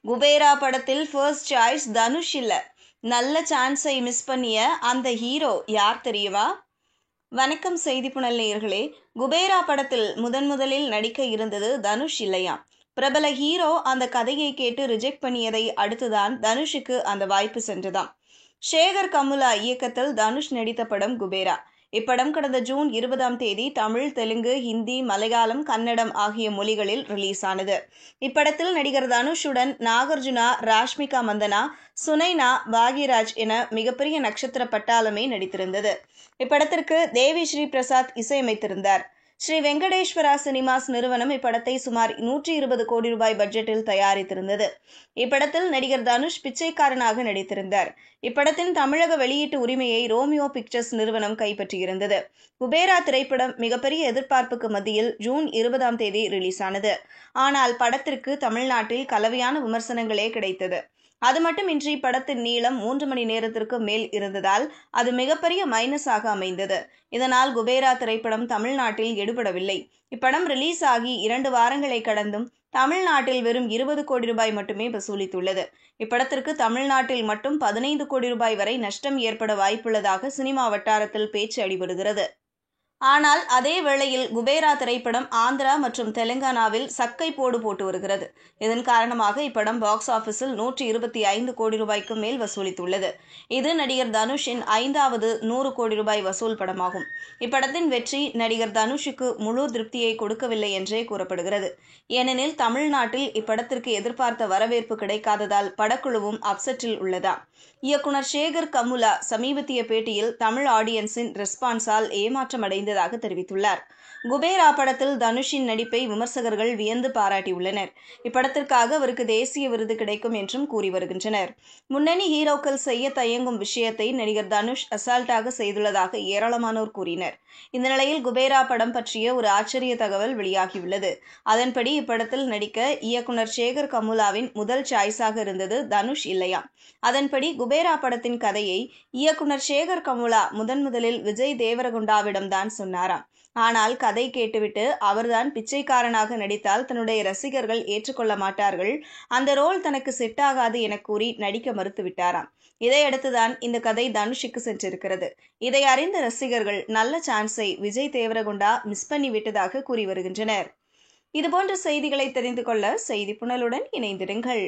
குபேரா படத்தில் first choice Dhanush இல்ல. நல்ல சான்ஸை மிஸ் பண்ணிய அந்த ஹீரோ யார் தெரியுமா? வணக்கம் செய்தி புனல் நேயர்களே. குபேரா படத்தில் முதலில் நடிக்க இருந்தது தனுஷ் இல்லையா? பிரபல ஹீரோ அந்த கதையை கேட்டு ரிஜெக்ட் பண்ணியதை அடுத்துதான் தனுஷுக்கு அந்த வாய்ப்பு சென்றதாம். சேகர் கமுலா இயக்கத்தில் தனுஷ் நடித்த படம் குபேரா. இப்படம் கடந்த ஜூன் 20 தமிழ், தெலுங்கு, ஹிந்தி, மலையாளம், கன்னடம் ஆகிய மொழிகளில் ரிலீஸ் ஆனது. இப்படத்தில் நடிகர் தனுஷுடன் நாகார்ஜுனா, ராஷ்மிகா மந்தனா, சுனைனா, பாக்யராஜ் என மிகப்பெரிய நட்சத்திர பட்டாளமே நடித்திருந்தது. இப்படத்திற்கு தேவி ஸ்ரீ பிரசாத் இசையமைத்திருந்தார். ஸ்ரீ வெங்கடேஸ்வரா சினிமாஸ் நிறுவனம் இப்படத்தை சுமார் 120 கோடி ரூபாய் பட்ஜெட்டில் தயாரித்திருந்தது. இப்படத்தில் நடிகர் தனுஷ் பிச்சைக்காரனாக நடித்திருந்தார். இப்படத்தின் தமிழக வெளியீட்டு உரிமையை ரோமியோ பிக்சர்ஸ் நிறுவனம் கைப்பற்றியிருந்தது. குபேரா திரைப்படம் மிகப்பெரிய எதிர்பார்ப்புக்கு மத்தியில் ஜூன் 20 ரிலீஸ் ஆனது. ஆனால் படத்திற்கு தமிழ்நாட்டில் கலவையான விமர்சனங்களே கிடைத்தது. அது மட்டுமின்றி படத்தின் நீளம் 3 மணி நேரத்திற்கு மேல் இருந்ததால் அது மிகப்பெரிய மைனஸாக அமைந்தது. இதனால் குபேரா திரைப்படம் தமிழ்நாட்டில் எடுபடவில்லை. இப்படம் ரிலீஸ் ஆகி 2 வாரங்களை கடந்தும் தமிழ்நாட்டில் வெறும் 20 கோடி ரூபாய் மட்டுமே வசூலித்துள்ளது. இப்படத்திற்கு தமிழ்நாட்டில் மட்டும் 15 கோடி ரூபாய் வரை நஷ்டம் ஏற்பட வாய்ப்புள்ளதாக சினிமா வட்டாரத்தில் பேச்சு அடிபடுகிறது. ஆனால் அதே வேளையில் குபேரா திரைப்படம் ஆந்திரா மற்றும் தெலுங்கானாவில் சக்கை போட்டு வருகிறது. இதன் காரணமாக இப்படம் பாக்ஸ் ஆபீஸில் 125 கோடி ரூபாய்க்கு மேல் வசூலித்துள்ளது. இது நடிகர் தனுஷின் 5வது 100 கோடி ரூபாய் வசூல் படமாகும். இப்படத்தின் வெற்றி நடிகர் தனுஷுக்கு முழு திருப்தியை கொடுக்கவில்லை என்றே கூறப்படுகிறது. ஏனெனில் தமிழ்நாட்டில் இப்படத்திற்கு எதிர்பார்த்த வரவேற்பு கிடைக்காததால் படக்குழுவும் அப்செட்டில் உள்ளதா. இயக்குனர் சேகர் கமுலா சமீபத்திய பேட்டியில் தமிழ் ஆடியன்ஸின் ரெஸ்பான்ஸால் ஏமாற்றம் அடைந்ததாக தெரிவித்துள்ளார். குபேரா படத்தில் தனுஷின் நடிப்பை விமர்சகர்கள் வியந்து பாராட்டியுள்ளனர். இப்படத்திற்காக அவருக்கு தேசிய விருது கிடைக்கும் என்றும் கூறி வருகின்றனர். முன்னணி ஹீரோக்கள் செய்ய தயங்கும் விஷயத்தை நடிகர் தனுஷ் அசால்ட்டாக செய்துள்ளதாக ஏராளமானோர் கூறினர். இந்த நிலையில் குபேரா படம் பற்றிய ஒரு ஆச்சரிய தகவல் வெளியாகியுள்ளது. அதன்படி இப்படத்தில் நடிக்க இயக்குனர் சேகர் கமுலாவின் முதல் சாய்ஸாக இருந்தது தனுஷ் இல்லையா. அதன்படி குபேரா படத்தின் கதையை இயக்குனர் சேகர் கமுலா முதலில் விஜய் தேவரகுண்டாவிடம் தான் சொன்னாராம். ஆனால் கதை கேட்டுவிட்டு அவர்தான் பிச்சைக்காரனாக நடித்தால் தன்னுடைய ரசிகர்கள் ஏற்றுக்கொள்ள மாட்டார்கள், அந்த ரோல் தனக்கு செட் ஆகாது என கூறி நடிக்க மறுத்துவிட்டாராம். இதையடுத்துதான் இந்த கதை தனுஷுக்கு சென்றிருக்கிறது. இதை அறிந்த ரசிகர்கள் நல்ல சான்ஸை விஜய் தேவரகுண்டா மிஸ் பண்ணி விட்டதாக கூறி வருகின்றனர். இதுபோன்ற செய்திகளை தெரிந்து கொள்ள செய்தி புனலுடன் இணைந்திருங்கள்.